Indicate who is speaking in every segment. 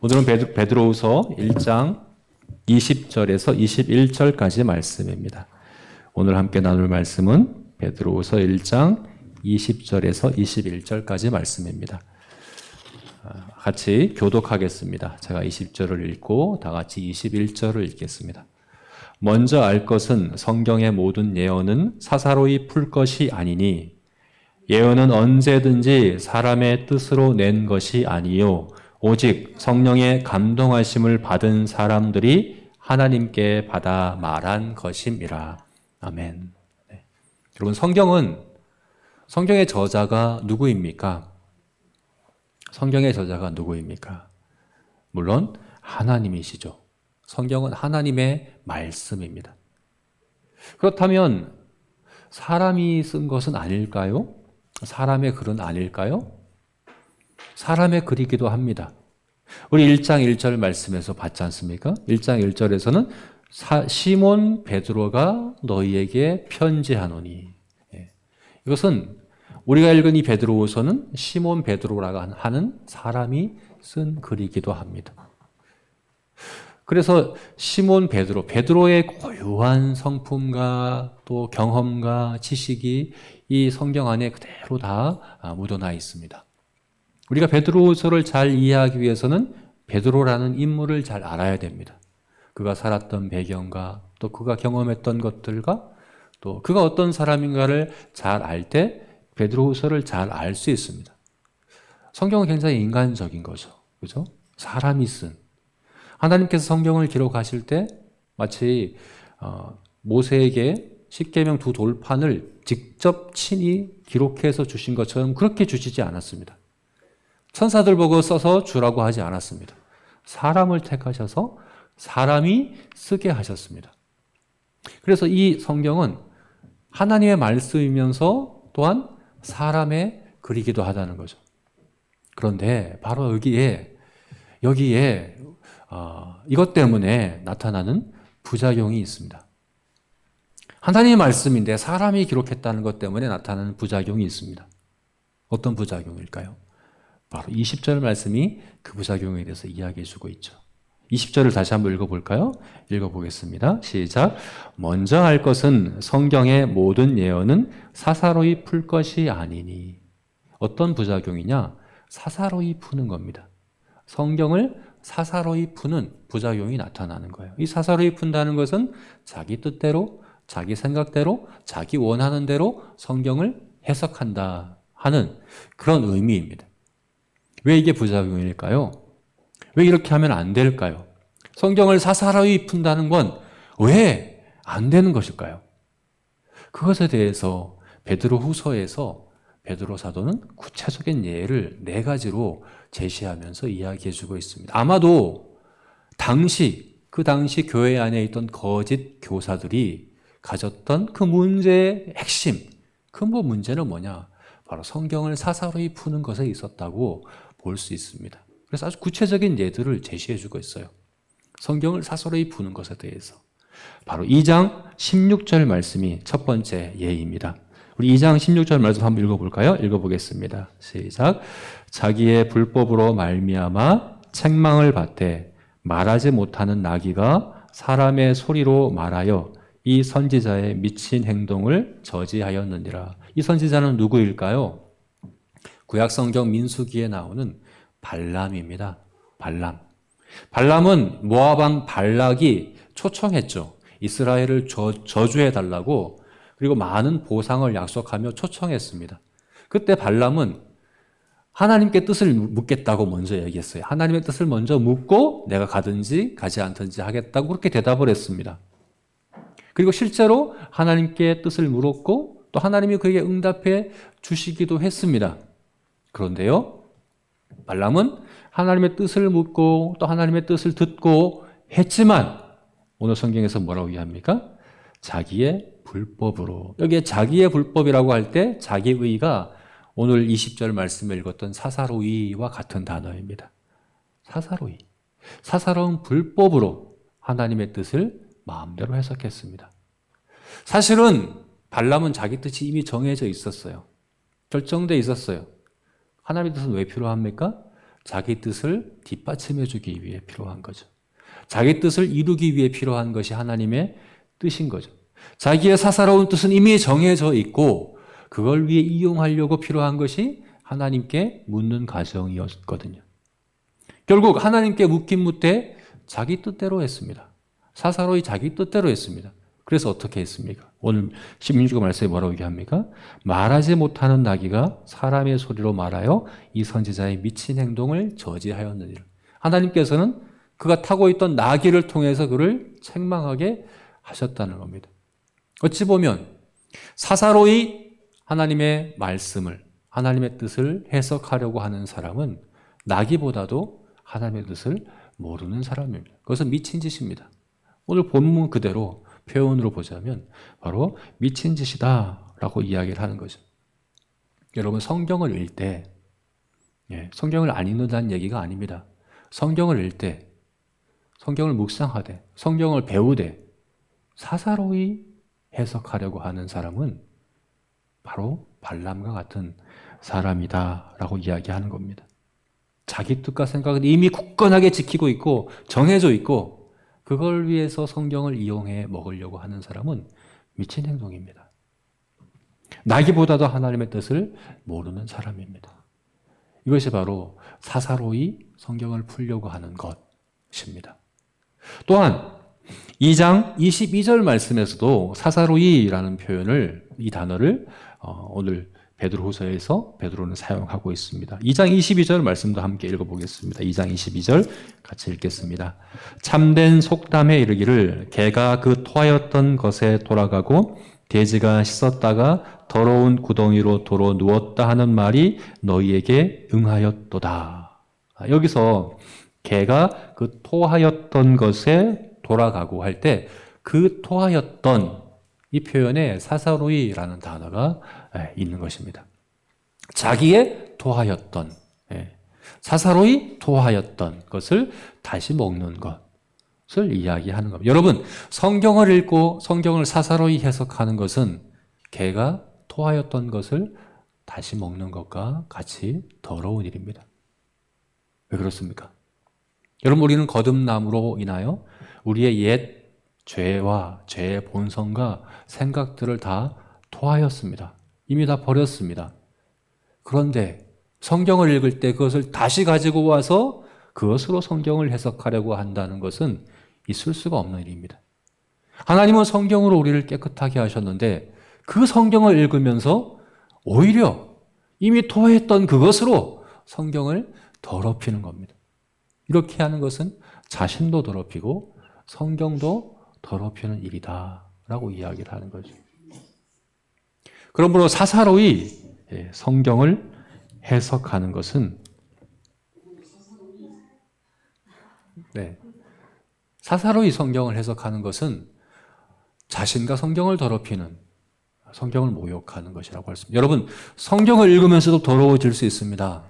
Speaker 1: 오늘은 베드로후서 1장 20절에서 21절까지 말씀입니다. 오늘 함께 나눌 말씀은 베드로후서 1장 20절에서 21절까지 말씀입니다. 같이 교독하겠습니다. 제가 20절을 읽고 다 같이 21절을 읽겠습니다. 먼저 알 것은 성경의 모든 예언은 사사로이 풀 것이 아니니 예언은 언제든지 사람의 뜻으로 낸 것이 아니요 오직 성령의 감동하심을 받은 사람들이 하나님께 받아 말한 것임이라. 아멘. 네. 여러분, 성경의 저자가 누구입니까? 성경의 저자가 누구입니까? 물론 하나님이시죠. 성경은 하나님의 말씀입니다. 그렇다면 사람이 쓴 것은 아닐까요? 사람의 글은 아닐까요? 사람의 글이기도 합니다. 우리 1장 1절 말씀에서 봤지 않습니까? 1장 1절에서는 시몬 베드로가 너희에게 편지하노니. 이것은 우리가 읽은 이 베드로후서는 시몬 베드로라고 하는 사람이 쓴 글이기도 합니다. 그래서 시몬 베드로의 고유한 성품과 또 경험과 지식이 이 성경 안에 그대로 다 묻어나 있습니다. 우리가 베드로후서를 잘 이해하기 위해서는 베드로라는 인물을 잘 알아야 됩니다. 그가 살았던 배경과 또 그가 경험했던 것들과 또 그가 어떤 사람인가를 잘 알 때 베드로후서를 잘 알 수 있습니다. 성경은 굉장히 인간적인 거죠. 그죠? 사람이 쓴. 하나님께서 성경을 기록하실 때 마치 모세에게 십계명 두 돌판을 직접 친히 기록해서 주신 것처럼 그렇게 주시지 않았습니다. 천사들 보고 써서 주라고 하지 않았습니다. 사람을 택하셔서 사람이 쓰게 하셨습니다. 그래서 이 성경은 하나님의 말씀이면서 또한 사람의 글이기도 하다는 거죠. 그런데 바로 여기에 이것 때문에 나타나는 부작용이 있습니다. 하나님의 말씀인데 사람이 기록했다는 것 때문에 나타나는 부작용이 있습니다. 어떤 부작용일까요? 바로 20절 말씀이 그 부작용에 대해서 이야기해 주고 있죠. 20절을 다시 한번 읽어볼까요? 읽어보겠습니다. 시작. 먼저 알 것은 성경의 모든 예언은 사사로이 풀 것이 아니니. 어떤 부작용이냐? 사사로이 푸는 겁니다. 성경을 사사로이 푸는 부작용이 나타나는 거예요. 이 사사로이 푼다는 것은 자기 뜻대로, 자기 생각대로, 자기 원하는 대로 성경을 해석한다 하는 그런 의미입니다. 왜 이게 부작용일까요? 왜 이렇게 하면 안 될까요? 성경을 사사로이 푼다는 건 왜 안 되는 것일까요? 그것에 대해서 베드로후서에서 베드로 사도는 구체적인 예를 4가지로 제시하면서 이야기해 주고 있습니다. 아마도 그 당시 교회 안에 있던 거짓 교사들이 가졌던 그 문제의 핵심, 근본 문제는 뭐냐? 바로 성경을 사사로이 푸는 것에 있었다고 볼 수 있습니다. 그래서 아주 구체적인 예들을 제시해 주고 있어요. 성경을 사사로이 푸는 것에 대해서. 바로 2장 16절 말씀이 첫 번째 예입니다. 우리 2장 16절 말씀 한번 읽어볼까요? 읽어보겠습니다. 시작. 자기의 불법으로 말미암아 책망을 받되 말하지 못하는 나귀가 사람의 소리로 말하여 이 선지자의 미친 행동을 저지하였느니라. 이 선지자는 누구일까요? 구약성경 민수기에 나오는 발람입니다. 발람은 모압왕 발락이 초청했죠. 이스라엘을 저주해달라고, 그리고 많은 보상을 약속하며 초청했습니다. 그때 발람은 하나님께 뜻을 묻겠다고 먼저 얘기했어요. 하나님의 뜻을 먼저 묻고 내가 가든지 가지 않든지 하겠다고 그렇게 대답을 했습니다. 그리고 실제로 하나님께 뜻을 물었고 또 하나님이 그에게 응답해 주시기도 했습니다. 그런데요, 발람은 하나님의 뜻을 묻고 또 하나님의 뜻을 듣고 했지만 오늘 성경에서 뭐라고 이야기합니까? 자기의 불법으로. 여기에 자기의 불법이라고 할 때 자기의가 오늘 20절 말씀을 읽었던 사사로이와 같은 단어입니다. 사사로이. 사사로운 불법으로 하나님의 뜻을 마음대로 해석했습니다. 사실은 발람은 자기 뜻이 이미 정해져 있었어요. 결정돼 있었어요. 하나님의 뜻은 왜 필요합니까? 자기 뜻을 뒷받침해 주기 위해 필요한 거죠. 자기 뜻을 이루기 위해 필요한 것이 하나님의 뜻인 거죠. 자기의 사사로운 뜻은 이미 정해져 있고 그걸 위해 이용하려고 필요한 것이 하나님께 묻는 과정이었거든요. 결국 하나님께 묻긴 묻되 자기 뜻대로 했습니다. 사사로이 자기 뜻대로 했습니다. 그래서 어떻게 했습니까? 오늘 16절 말씀에 뭐라고 얘기합니까? 말하지 못하는 나귀가 사람의 소리로 말하여 이 선지자의 미친 행동을 저지하였느니라. 하나님께서는 그가 타고 있던 나귀를 통해서 그를 책망하게 하셨다는 겁니다. 어찌 보면 사사로이 하나님의 말씀을, 하나님의 뜻을 해석하려고 하는 사람은 나귀보다도 하나님의 뜻을 모르는 사람입니다. 그것은 미친 짓입니다. 오늘 본문 그대로 표현으로 보자면 바로 미친 짓이다라고 이야기를 하는 거죠. 여러분 성경을 읽을 때 성경을 안 읽는다는 얘기가 아닙니다. 성경을 읽을 때, 성경을 묵상하되, 성경을 배우되 사사로이 해석하려고 하는 사람은 바로 발람과 같은 사람이다라고 이야기하는 겁니다. 자기 뜻과 생각은 이미 굳건하게 지키고 있고 정해져 있고 그걸 위해서 성경을 이용해 먹으려고 하는 사람은 미친 행동입니다. 나기보다도 하나님의 뜻을 모르는 사람입니다. 이것이 바로 사사로이 성경을 풀려고 하는 것입니다. 또한 2장 22절 말씀에서도 사사로이라는 표현을, 이 단어를 오늘 베드로후서에서 베드로는 사용하고 있습니다. 2장 22절 말씀도 함께 읽어보겠습니다. 2장 22절 같이 읽겠습니다. 참된 속담에 이르기를 개가 그 토하였던 것에 돌아가고 돼지가 씻었다가 더러운 구덩이로 도로 누웠다 하는 말이 너희에게 응하였도다. 여기서 개가 그 토하였던 것에 돌아가고 할 때 그 토하였던 이 표현에 사사로이라는 단어가 있는 것입니다. 자기의 토하였던, 사사로이 토하였던 것을 다시 먹는 것을 이야기하는 겁니다. 여러분, 성경을 읽고 성경을 사사로이 해석하는 것은 개가 토하였던 것을 다시 먹는 것과 같이 더러운 일입니다. 왜 그렇습니까? 여러분, 우리는 거듭남으로 인하여 우리의 옛 죄와 죄의 본성과 생각들을 다 토하였습니다. 이미 다 버렸습니다. 그런데 성경을 읽을 때 그것을 다시 가지고 와서 그것으로 성경을 해석하려고 한다는 것은 있을 수가 없는 일입니다. 하나님은 성경으로 우리를 깨끗하게 하셨는데 그 성경을 읽으면서 오히려 이미 토했던 그것으로 성경을 더럽히는 겁니다. 이렇게 하는 것은 자신도 더럽히고 성경도 더럽히는 일이다 라고 이야기를 하는 거죠. 그러므로 사사로이 성경을 해석하는 것은 사사로이 성경을 해석하는 것은 자신과 성경을 더럽히는, 성경을 모욕하는 것이라고 할 수 있습니다. 여러분, 성경을 읽으면서도 더러워질 수 있습니다.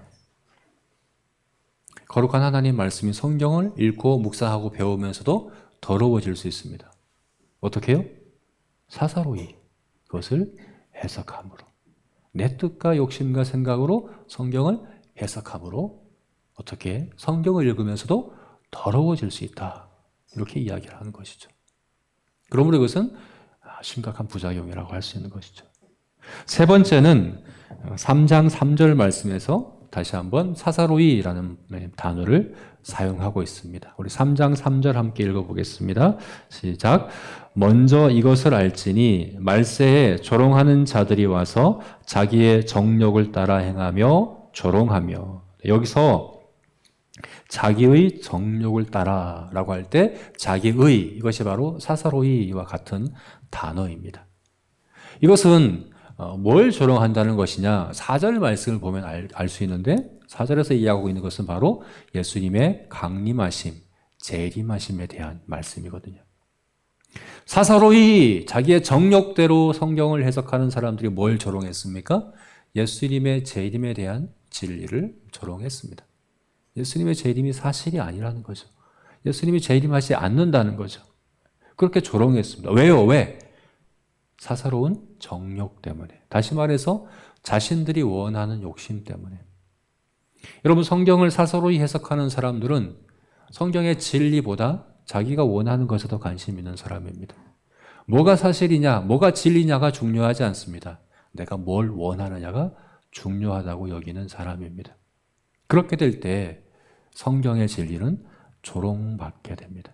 Speaker 1: 거룩한 하나님 말씀이 성경을 읽고 묵상하고 배우면서도 더러워질 수 있습니다. 어떻게 해요? 사사로이 그것을 해석함으로, 내 뜻과 욕심과 생각으로 성경을 해석함으로 어떻게 성경을 읽으면서도 더러워질 수 있다, 이렇게 이야기를 하는 것이죠. 그러므로 이것은 심각한 부작용이라고 할 수 있는 것이죠. 세 번째는 3장 3절 말씀에서 다시 한번 사사로이라는 단어를 사용하고 있습니다. 우리 3장 3절 함께 읽어보겠습니다. 시작. 먼저 이것을 알지니 말세에 조롱하는 자들이 와서 자기의 정욕을 따라 행하며 조롱하며. 여기서 자기의 정욕을 따라라고 할 때 자기의, 이것이 바로 사사로이와 같은 단어입니다. 이것은 뭘 조롱한다는 것이냐? 4절 말씀을 보면 알 수 있는데 4절에서 이야기하고 있는 것은 바로 예수님의 강림하심, 재림하심에 대한 말씀이거든요. 사사로이 자기의 정욕대로 성경을 해석하는 사람들이 뭘 조롱했습니까? 예수님의 재림에 대한 진리를 조롱했습니다. 예수님의 재림이 사실이 아니라는 거죠. 예수님이 재림하지 않는다는 거죠. 그렇게 조롱했습니다. 왜요? 왜? 사사로운 정욕 때문에. 다시 말해서 자신들이 원하는 욕심 때문에. 여러분, 성경을 사서로이 해석하는 사람들은 성경의 진리보다 자기가 원하는 것에 더 관심 있는 사람입니다. 뭐가 사실이냐, 뭐가 진리냐가 중요하지 않습니다. 내가 뭘 원하느냐가 중요하다고 여기는 사람입니다. 그렇게 될 때 성경의 진리는 조롱받게 됩니다.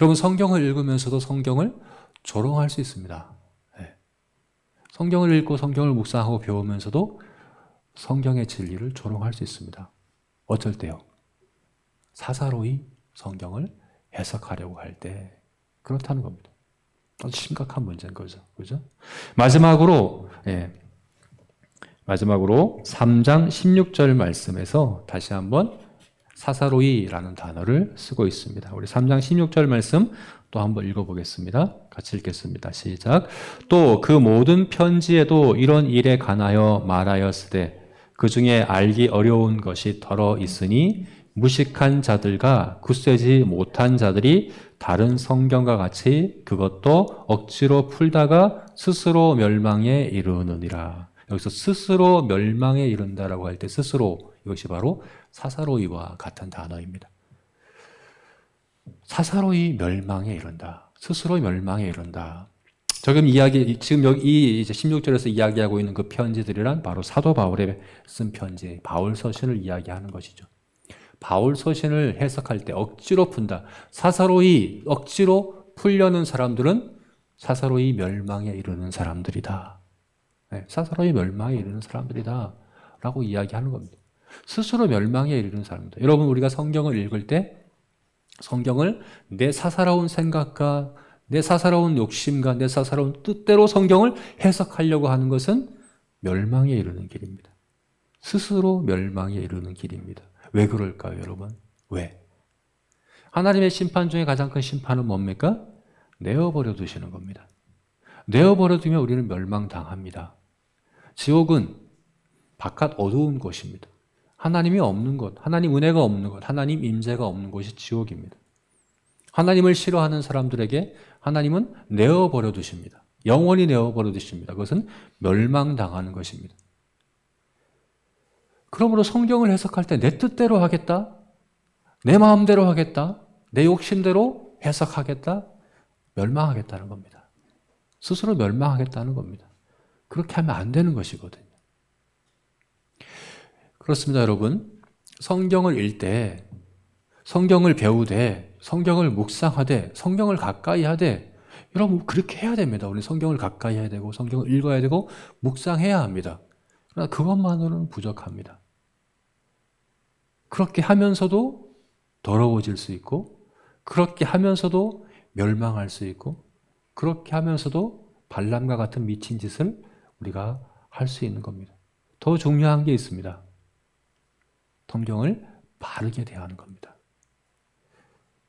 Speaker 1: 여러분, 성경을 읽으면서도 성경을 조롱할 수 있습니다. 네. 성경을 읽고 성경을 묵상하고 배우면서도 성경의 진리를 조롱할 수 있습니다. 어쩔 때요? 사사로이 성경을 해석하려고 할 때 그렇다는 겁니다. 아주 심각한 문제인 거죠. 그죠? 마지막으로 3장 16절 말씀에서 다시 한번 사사로이라는 단어를 쓰고 있습니다. 우리 3장 16절 말씀 또 한번 읽어보겠습니다. 같이 읽겠습니다. 시작. 또 그 모든 편지에도 이런 일에 관하여 말하였으되 그 중에 알기 어려운 것이 덜어 있으니 무식한 자들과 굳세지 못한 자들이 다른 성경과 같이 그것도 억지로 풀다가 스스로 멸망에 이르느니라. 여기서 스스로 멸망에 이른다라고 할 때 스스로, 이것이 바로 사사로이와 같은 단어입니다. 사사로이 멸망에 이른다. 스스로 멸망에 이른다. 지금 여기 이제 16절에서 이야기하고 있는 그 편지들이란 바로 사도 바울의 쓴 편지, 바울 서신을 이야기하는 것이죠. 바울 서신을 해석할 때 억지로 푼다. 사사로이 억지로 풀려는 사람들은 사사로이 멸망에 이르는 사람들이다. 네, 사사로이 멸망에 이르는 사람들이다 라고 이야기하는 겁니다. 스스로 멸망에 이르는 사람들. 여러분, 우리가 성경을 읽을 때 성경을 내 사사로운 생각과 내 사사로운 욕심과 내 사사로운 뜻대로 성경을 해석하려고 하는 것은 멸망에 이르는 길입니다. 스스로 멸망에 이르는 길입니다. 왜 그럴까요, 여러분? 왜? 하나님의 심판 중에 가장 큰 심판은 뭡니까? 내어버려 두시는 겁니다. 내어버려 두면 우리는 멸망당합니다. 지옥은 바깥 어두운 곳입니다. 하나님이 없는 곳, 하나님 은혜가 없는 곳, 하나님 임재가 없는 곳이 지옥입니다. 하나님을 싫어하는 사람들에게 하나님은 내어버려 두십니다. 영원히 내어버려 두십니다. 그것은 멸망당하는 것입니다. 그러므로 성경을 해석할 때 내 뜻대로 하겠다, 내 마음대로 하겠다, 내 욕심대로 해석하겠다, 멸망하겠다는 겁니다. 스스로 멸망하겠다는 겁니다. 그렇게 하면 안 되는 것이거든요. 그렇습니다, 여러분. 성경을 읽되, 성경을 배우되, 성경을 묵상하되, 성경을 가까이 하되, 여러분 그렇게 해야 됩니다. 우리 성경을 가까이 해야 되고, 성경을 읽어야 되고, 묵상해야 합니다. 그러나 그것만으로는 부족합니다. 그렇게 하면서도 더러워질 수 있고, 그렇게 하면서도 멸망할 수 있고, 그렇게 하면서도 발람과 같은 미친 짓을 우리가 할 수 있는 겁니다. 더 중요한 게 있습니다. 성경을 바르게 대하는 겁니다.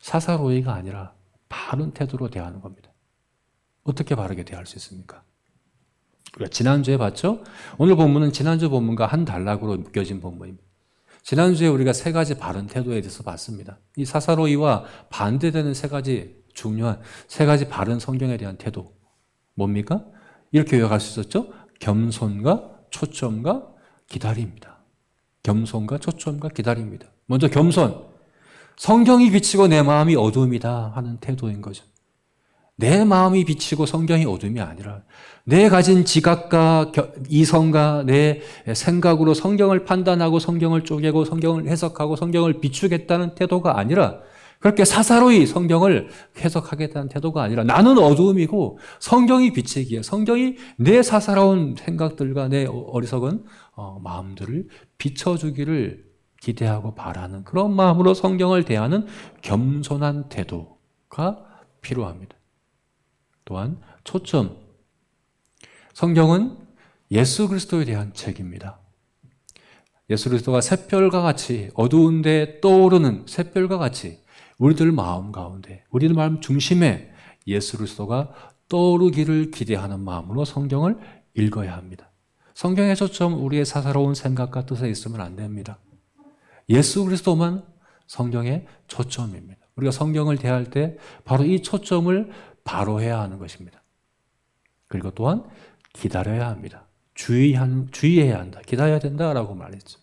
Speaker 1: 사사로이가 아니라 바른 태도로 대하는 겁니다. 어떻게 바르게 대할 수 있습니까? 우리가 지난주에 봤죠? 오늘 본문은 지난주 본문과 한 단락으로 묶여진 본문입니다. 지난주에 우리가 세 가지 바른 태도에 대해서 봤습니다. 이 사사로이와 반대되는 중요한 세 가지 바른 성경에 대한 태도. 뭡니까? 이렇게 요약할 수 있었죠? 겸손과 초점과 기다림입니다. 겸손과 초점과 기다림입니다. 먼저 겸손. 성경이 비치고 내 마음이 어둠이다 하는 태도인 거죠. 내 마음이 비치고 성경이 어둠이 아니라 내 가진 지각과 이성과 내 생각으로 성경을 판단하고 성경을 쪼개고 성경을 해석하고 성경을 비추겠다는 태도가 아니라, 그렇게 사사로이 성경을 해석하겠다는 태도가 아니라 나는 어두움이고 성경이 비치기에, 성경이 내 사사로운 생각들과 내 어리석은 마음들을 비춰주기를 기대하고 바라는 그런 마음으로 성경을 대하는 겸손한 태도가 필요합니다. 또한 초점. 성경은 예수 그리스도에 대한 책입니다. 예수 그리스도가 샛별과 같이 어두운데 떠오르는 샛별과 같이 우리들 마음 가운데, 우리들 마음 중심에 예수 그리스도가 떠오르기를 기대하는 마음으로 성경을 읽어야 합니다. 성경의 초점, 우리의 사사로운 생각과 뜻에 있으면 안 됩니다. 예수 그리스도만 성경의 초점입니다. 우리가 성경을 대할 때 바로 이 초점을 바로 해야 하는 것입니다. 그리고 또한 기다려야 합니다. 주의해야 한다. 기다려야 된다라고 말했죠.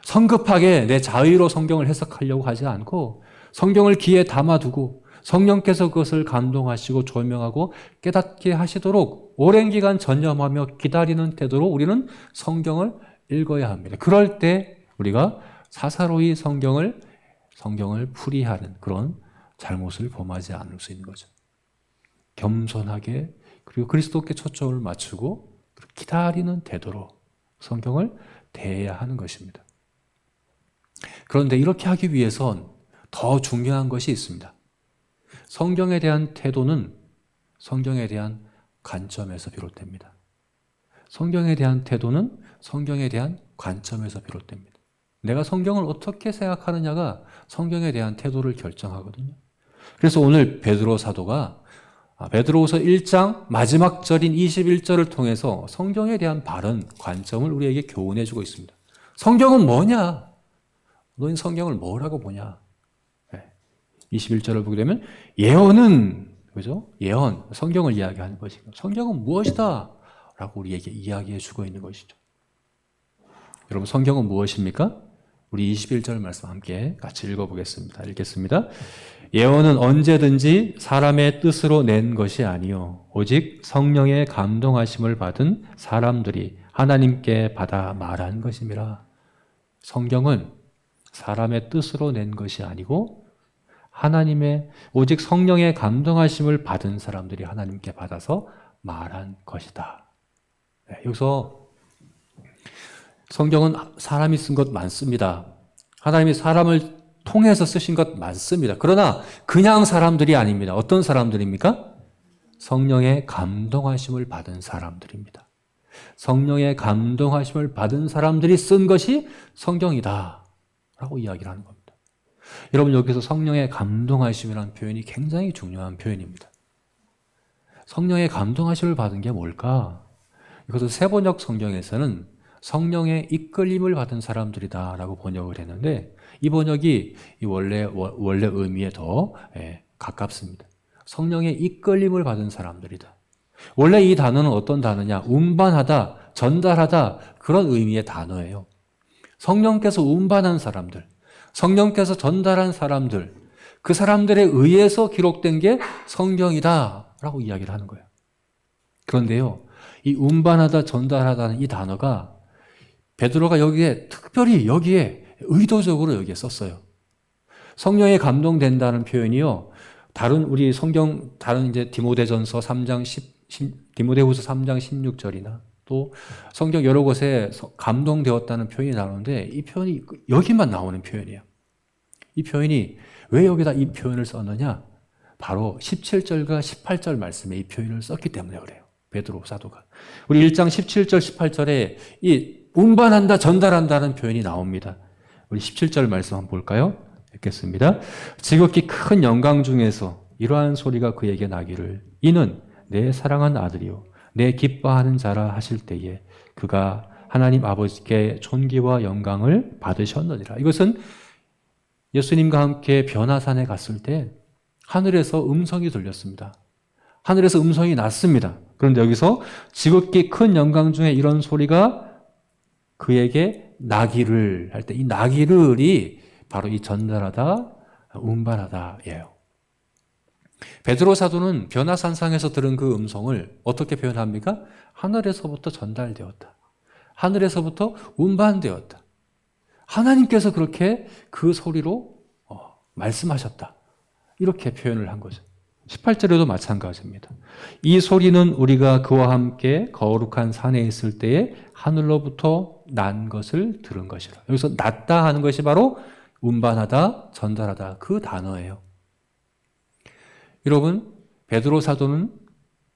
Speaker 1: 성급하게 내 자의로 성경을 해석하려고 하지 않고 성경을 귀에 담아두고 성령께서 그것을 감동하시고 조명하고 깨닫게 하시도록 오랜 기간 전념하며 기다리는 태도로 우리는 성경을 읽어야 합니다. 그럴 때 우리가 사사로이 성경을 풀이하는 그런 잘못을 범하지 않을 수 있는 거죠. 겸손하게 그리고 그리스도께 초점을 맞추고 기다리는 태도로 성경을 대해야 하는 것입니다. 그런데 이렇게 하기 위해선 더 중요한 것이 있습니다. 성경에 대한 태도는 성경에 대한 관점에서 비롯됩니다. 성경에 대한 태도는 성경에 대한 관점에서 비롯됩니다. 내가 성경을 어떻게 생각하느냐가 성경에 대한 태도를 결정하거든요. 그래서 오늘 베드로 사도가 베드로후서 1장 마지막 절인 21절을 통해서 성경에 대한 바른 관점을 우리에게 교훈해 주고 있습니다. 성경은 뭐냐? 너희는 성경을 뭐라고 보냐? 21절을 보게 되면 예언은 그죠? 예언, 성경을 이야기하는 것이고 성경은 무엇이다? 라고 우리에게 이야기해 주고 있는 것이죠. 여러분 성경은 무엇입니까? 우리 21절 말씀 함께 같이 읽어보겠습니다. 읽겠습니다. 예언은 언제든지 사람의 뜻으로 낸 것이 아니요 오직 성령의 감동하심을 받은 사람들이 하나님께 받아 말한 것임이라. 성경은 사람의 뜻으로 낸 것이 아니고 하나님의 오직 성령의 감동하심을 받은 사람들이 하나님께 받아서 말한 것이다. 여기서 성경은 사람이 쓴 것 많습니다. 하나님이 사람을 통해서 쓰신 것 많습니다. 그러나 그냥 사람들이 아닙니다. 어떤 사람들입니까? 성령의 감동하심을 받은 사람들입니다. 성령의 감동하심을 받은 사람들이 쓴 것이 성경이다 라고 이야기를 하는 겁니다. 여러분 여기서 성령의 감동하심이라는 표현이 굉장히 중요한 표현입니다. 성령의 감동하심을 받은 게 뭘까? 이것을 세번역 성경에서는 성령의 이끌림을 받은 사람들이다 라고 번역을 했는데 이 번역이 원래 의미에 더 가깝습니다. 성령의 이끌림을 받은 사람들이다. 원래 이 단어는 어떤 단어냐? 운반하다, 전달하다 그런 의미의 단어예요. 성령께서 운반한 사람들, 성령께서 전달한 사람들, 그 사람들에 의해서 기록된 게 성경이다 라고 이야기를 하는 거예요. 그런데요, 이 운반하다, 전달하다는 이 단어가 베드로가 특별히 여기에 의도적으로 여기에 썼어요. 성령에 감동된다는 표현이요. 다른 이제 디모데후서 3장 16절이나 또 성경 여러 곳에 감동되었다는 표현이 나오는데 이 표현이 여기만 나오는 표현이에요. 이 표현이 왜 여기다 이 표현을 썼느냐? 바로 17절과 18절 말씀에 이 표현을 썼기 때문에 그래요. 베드로 사도가. 우리 1장 17절, 18절에 이 운반한다, 전달한다는 표현이 나옵니다. 우리 17절 말씀 한번 볼까요? 읽겠습니다. 지극히 큰 영광 중에서 이러한 소리가 그에게 나기를 이는 내 사랑한 아들이요 내 기뻐하는 자라 하실 때에 그가 하나님 아버지께 존귀와 영광을 받으셨느니라. 이것은 예수님과 함께 변화산에 갔을 때 하늘에서 음성이 들렸습니다. 하늘에서 음성이 났습니다. 그런데 여기서 지극히 큰 영광 중에 이런 소리가 그에게 나기를 할 때 이 나기를이 바로 이 전달하다, 운반하다예요. 베드로 사도는 변화산상에서 들은 그 음성을 어떻게 표현합니까? 하늘에서부터 전달되었다. 하늘에서부터 운반되었다. 하나님께서 그렇게 그 소리로 말씀하셨다. 이렇게 표현을 한 거죠. 18절에도 마찬가지입니다. 이 소리는 우리가 그와 함께 거룩한 산에 있을 때에 하늘로부터 난 것을 들은 것이라. 여기서 났다 하는 것이 바로 운반하다, 전달하다 그 단어예요. 여러분, 베드로 사도는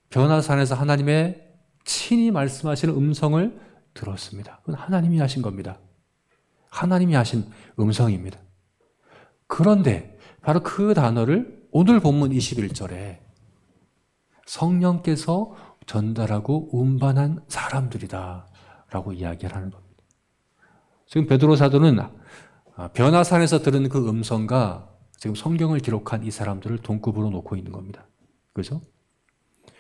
Speaker 1: 변화산에서 하나님의 친히 말씀하시는 음성을 들었습니다. 그건 하나님이 하신 겁니다. 하나님이 하신 음성입니다. 그런데 바로 그 단어를 오늘 본문 21절에 성령께서 전달하고 운반한 사람들이다 라고 이야기를 하는 겁니다. 지금 베드로 사도는 변화산에서 들은 그 음성과 지금 성경을 기록한 이 사람들을 동급으로 놓고 있는 겁니다. 그죠?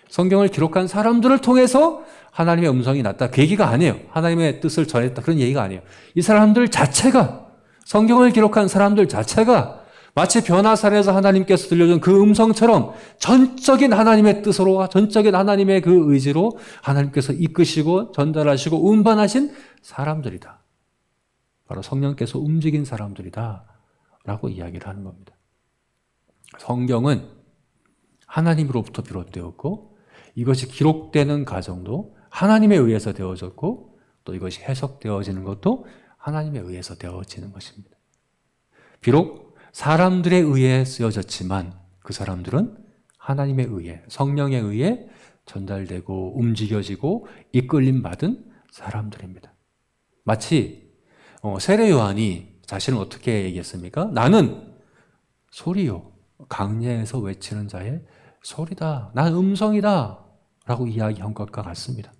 Speaker 1: 성경을 기록한 사람들을 통해서 하나님의 음성이 났다. 그 얘기가 아니에요. 하나님의 뜻을 전했다. 그런 얘기가 아니에요. 이 사람들 자체가, 성경을 기록한 사람들 자체가 마치 변화산에서 하나님께서 들려준 그 음성처럼 전적인 하나님의 뜻으로, 전적인 하나님의 그 의지로 하나님께서 이끄시고 전달하시고 운반하신 사람들이다. 바로 성령께서 움직인 사람들이다. 라고 이야기를 하는 겁니다. 성경은 하나님으로부터 비롯되었고 이것이 기록되는 과정도 하나님에 의해서 되어졌고 또 이것이 해석되어지는 것도 하나님에 의해서 되어지는 것입니다. 비록 사람들에 의해 쓰여졌지만 그 사람들은 하나님에 의해, 성령에 의해 전달되고 움직여지고 이끌림 받은 사람들입니다. 마치 세례 요한이 자신을 어떻게 얘기했습니까? 나는 소리요, 강야에서 외치는 자의 소리다. 난 음성이다. 라고 이야기한 것과 같습니다.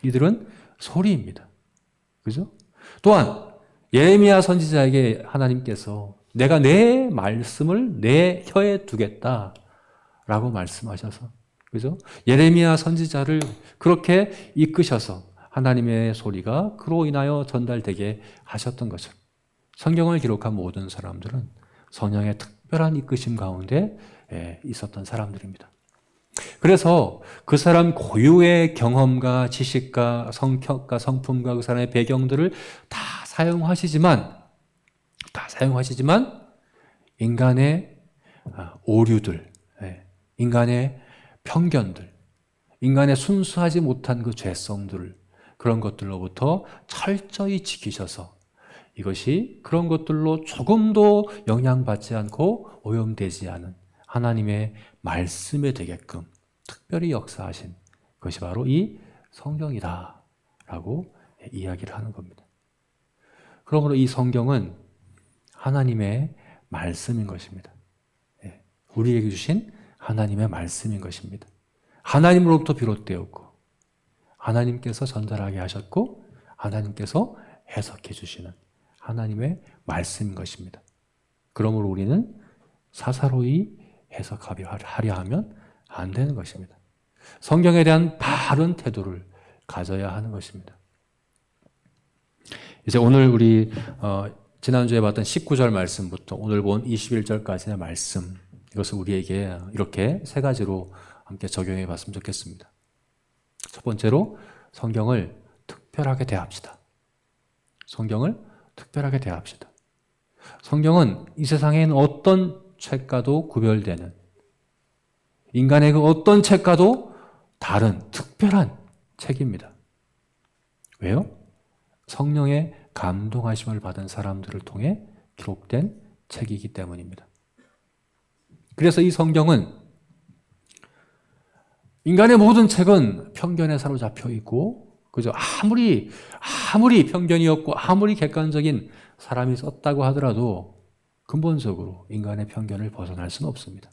Speaker 1: 이들은 소리입니다. 그죠? 또한 예레미야 선지자에게 하나님께서 내가 내 말씀을 내 혀에 두겠다 라고 말씀하셔서, 그죠? 예레미야 선지자를 그렇게 이끄셔서 하나님의 소리가 그로 인하여 전달되게 하셨던 거죠. 성경을 기록한 모든 사람들은 성령의 특별한 이끄심 가운데 있었던 사람들입니다. 그래서 그 사람 고유의 경험과 지식과 성격과 성품과 그 사람의 배경들을 다 사용하시지만 인간의 오류들, 인간의 편견들, 인간의 순수하지 못한 그 죄성들, 그런 것들로부터 철저히 지키셔서 이것이 그런 것들로 조금도 영향받지 않고 오염되지 않은 하나님의 말씀에 되게끔 특별히 역사하신 것이 바로 이 성경이다 라고 이야기를 하는 겁니다. 그러므로 이 성경은 하나님의 말씀인 것입니다. 우리에게 주신 하나님의 말씀인 것입니다. 하나님으로부터 비롯되었고 하나님께서 전달하게 하셨고 하나님께서 해석해 주시는 하나님의 말씀인 것입니다. 그러므로 우리는 사사로이 해석하려 하면 안 되는 것입니다. 성경에 대한 바른 태도를 가져야 하는 것입니다. 이제 오늘 우리 지난주에 봤던 19절 말씀부터 오늘 본 21절까지의 말씀, 이것을 우리에게 이렇게 세 가지로 함께 적용해 봤으면 좋겠습니다. 첫 번째로 성경을 특별하게 대합시다. 성경을 특별하게 대합시다. 성경은 이 세상에 있는 어떤 책과도 구별되는, 인간의 그 어떤 책과도 다른 특별한 책입니다. 왜요? 성령의 감동하심을 받은 사람들을 통해 기록된 책이기 때문입니다. 그래서 이 성경은 인간의 모든 책은 편견에 사로잡혀 있고, 그죠? 아무리 편견이 없고 아무리 객관적인 사람이 썼다고 하더라도 근본적으로 인간의 편견을 벗어날 수는 없습니다.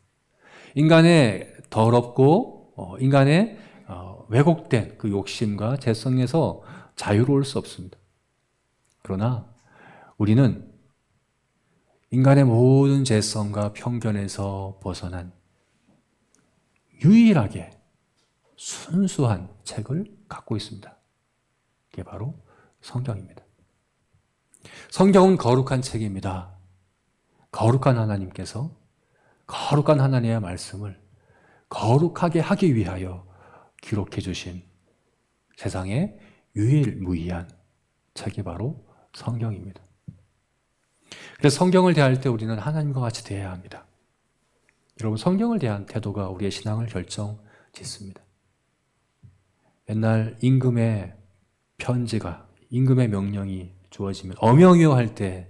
Speaker 1: 인간의 더럽고 인간의 왜곡된 그 욕심과 죄성에서 자유로울 수 없습니다. 그러나 우리는 인간의 모든 죄성과 편견에서 벗어난 유일하게 순수한 책을 갖고 있습니다. 그게 바로 성경입니다. 성경은 거룩한 책입니다. 거룩한 하나님께서 거룩한 하나님의 말씀을 거룩하게 하기 위하여 기록해 주신 세상의 유일무이한 책이 바로 성경입니다. 그래서 성경을 대할 때 우리는 하나님과 같이 대해야 합니다. 여러분, 성경을 대한 태도가 우리의 신앙을 결정짓습니다. 옛날 임금의 편지가, 임금의 명령이 주어지면 어명이요 할 때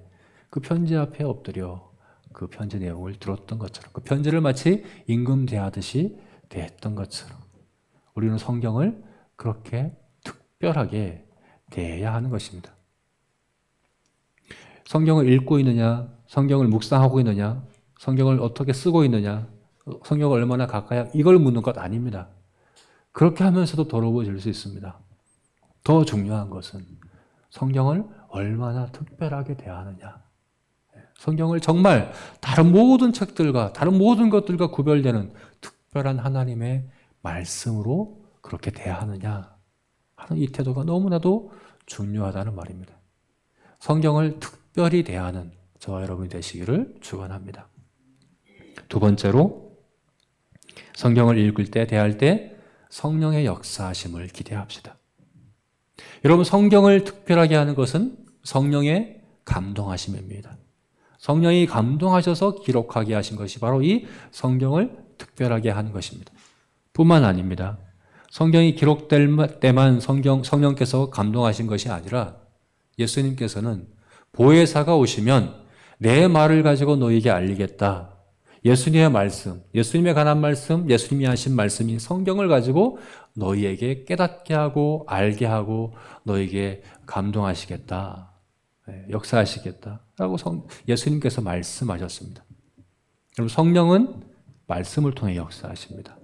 Speaker 1: 그 편지 앞에 엎드려 그 편지 내용을 들었던 것처럼, 그 편지를 마치 임금 대하듯이 대했던 것처럼 우리는 성경을 그렇게 특별하게 대해야 하는 것입니다. 성경을 읽고 있느냐, 성경을 묵상하고 있느냐, 성경을 어떻게 쓰고 있느냐, 성경을 얼마나 가까이, 이걸 묻는 것 아닙니다. 그렇게 하면서도 더러워질 수 있습니다. 더 중요한 것은 성경을 얼마나 특별하게 대하느냐. 성경을 정말 다른 모든 책들과 다른 모든 것들과 구별되는 특별한 하나님의 말씀으로 그렇게 대하느냐 하는 이 태도가 너무나도 중요하다는 말입니다. 성경을 특별히 대하는 저와 여러분이 되시기를 축원합니다. 두 번째로 성경을 읽을 때, 대할 때 성령의 역사하심을 기대합시다. 여러분, 성경을 특별하게 하는 것은 성령의 감동하심입니다. 성령이 감동하셔서 기록하게 하신 것이 바로 이 성경을 특별하게 하는 것입니다. 뿐만 아닙니다. 성경이 기록될 때만 성령께서 감동하신 것이 아니라 예수님께서는 보혜사가 오시면 내 말을 가지고 너에게 알리겠다. 예수님의 말씀, 예수님에 관한 말씀, 예수님이 하신 말씀이 성경을 가지고 너희에게 깨닫게 하고 알게 하고 너에게 감동하시겠다. 역사하시겠다라고 예수님께서 말씀하셨습니다. 그럼 성령은 말씀을 통해 역사하십니다.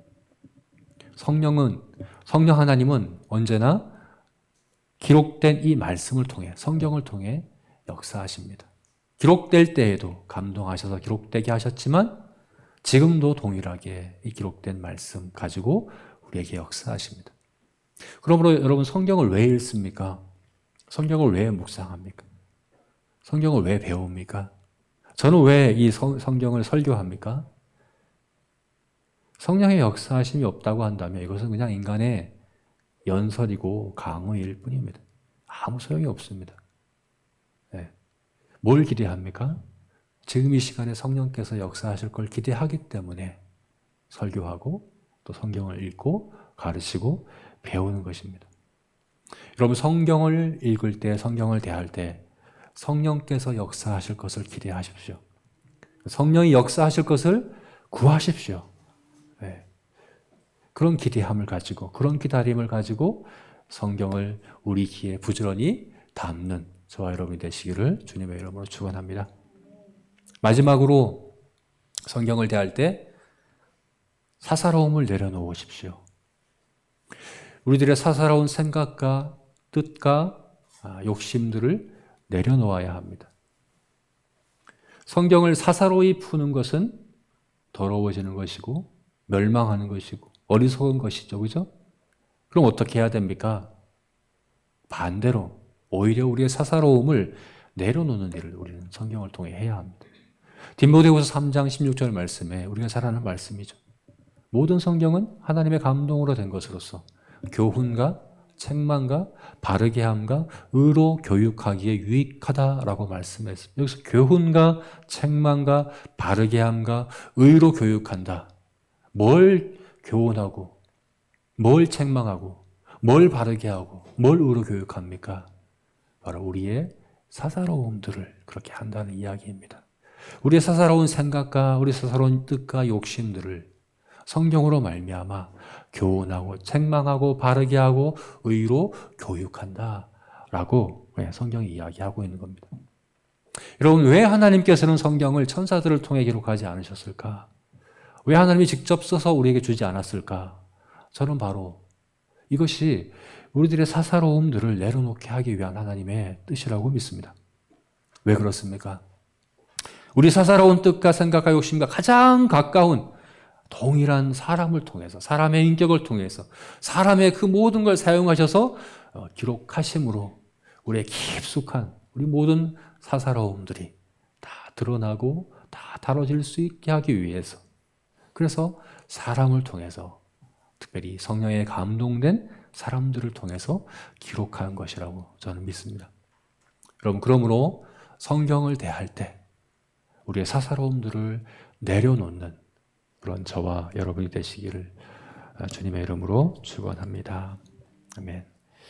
Speaker 1: 성령 하나님은 언제나 기록된 이 말씀을 통해, 성경을 통해 역사하십니다. 기록될 때에도 감동하셔서 기록되게 하셨지만 지금도 동일하게 이 기록된 말씀 가지고 우리에게 역사하십니다. 그러므로 여러분, 성경을 왜 읽습니까? 성경을 왜 묵상합니까? 성경을 왜 배웁니까? 저는 왜 이 성경을 설교합니까? 성령의 역사하심이 없다고 한다면 이것은 그냥 인간의 연설이고 강의일 뿐입니다. 아무 소용이 없습니다. 네. 뭘 기대합니까? 지금 이 시간에 성령께서 역사하실 걸 기대하기 때문에 설교하고 또 성경을 읽고 가르치고 배우는 것입니다. 여러분, 성경을 읽을 때, 성경을 대할 때 성령께서 역사하실 것을 기대하십시오. 성령이 역사하실 것을 구하십시오. 네. 그런 기대함을 가지고, 그런 기다림을 가지고 성경을 우리 귀에 부지런히 담는 저와 여러분이 되시기를 주님의 이름으로 축원합니다. 마지막으로 성경을 대할 때 사사로움을 내려놓으십시오. 우리들의 사사로운 생각과 뜻과 욕심들을 내려놓아야 합니다. 성경을 사사로이 푸는 것은 더러워지는 것이고 멸망하는 것이고 어리석은 것이죠. 그죠? 그럼 어떻게 해야 됩니까? 반대로 오히려 우리의 사사로움을 내려놓는 일을 우리는 성경을 통해 해야 합니다. 디모데후서 3장 16절 말씀에 우리가 잘 아는 말씀이죠. 모든 성경은 하나님의 감동으로 된 것으로서 교훈과 책망과 바르게 함과 의로 교육하기에 유익하다라고 말씀했습니다. 여기서 교훈과 책망과 바르게 함과 의로 교육한다. 뭘 교훈하고 뭘 책망하고 뭘 바르게 하고 뭘 의로 교육합니까? 바로 우리의 사사로움들을 그렇게 한다는 이야기입니다. 우리의 사사로운 생각과 우리 사사로운 뜻과 욕심들을 성경으로 말미암아 교훈하고 책망하고 바르게 하고 의로 교육한다라고 성경이 이야기하고 있는 겁니다. 여러분, 왜 하나님께서는 성경을 천사들을 통해 기록하지 않으셨을까? 왜 하나님이 직접 써서 우리에게 주지 않았을까? 저는 바로 이것이 우리들의 사사로움들을 내려놓게 하기 위한 하나님의 뜻이라고 믿습니다. 왜 그렇습니까? 우리 사사로운 뜻과 생각과 욕심과 가장 가까운 동일한 사람을 통해서, 사람의 인격을 통해서, 사람의 그 모든 걸 사용하셔서 기록하심으로 우리의 깊숙한 우리 모든 사사로움들이 다 드러나고 다 다뤄질 수 있게 하기 위해서, 그래서 사람을 통해서, 특별히 성령에 감동된 사람들을 통해서 기록한 것이라고 저는 믿습니다. 여러분, 그러므로 성경을 대할 때 우리의 사사로움들을 내려놓는 그런 저와 여러분이 되시기를 주님의 이름으로 축원합니다. 아멘.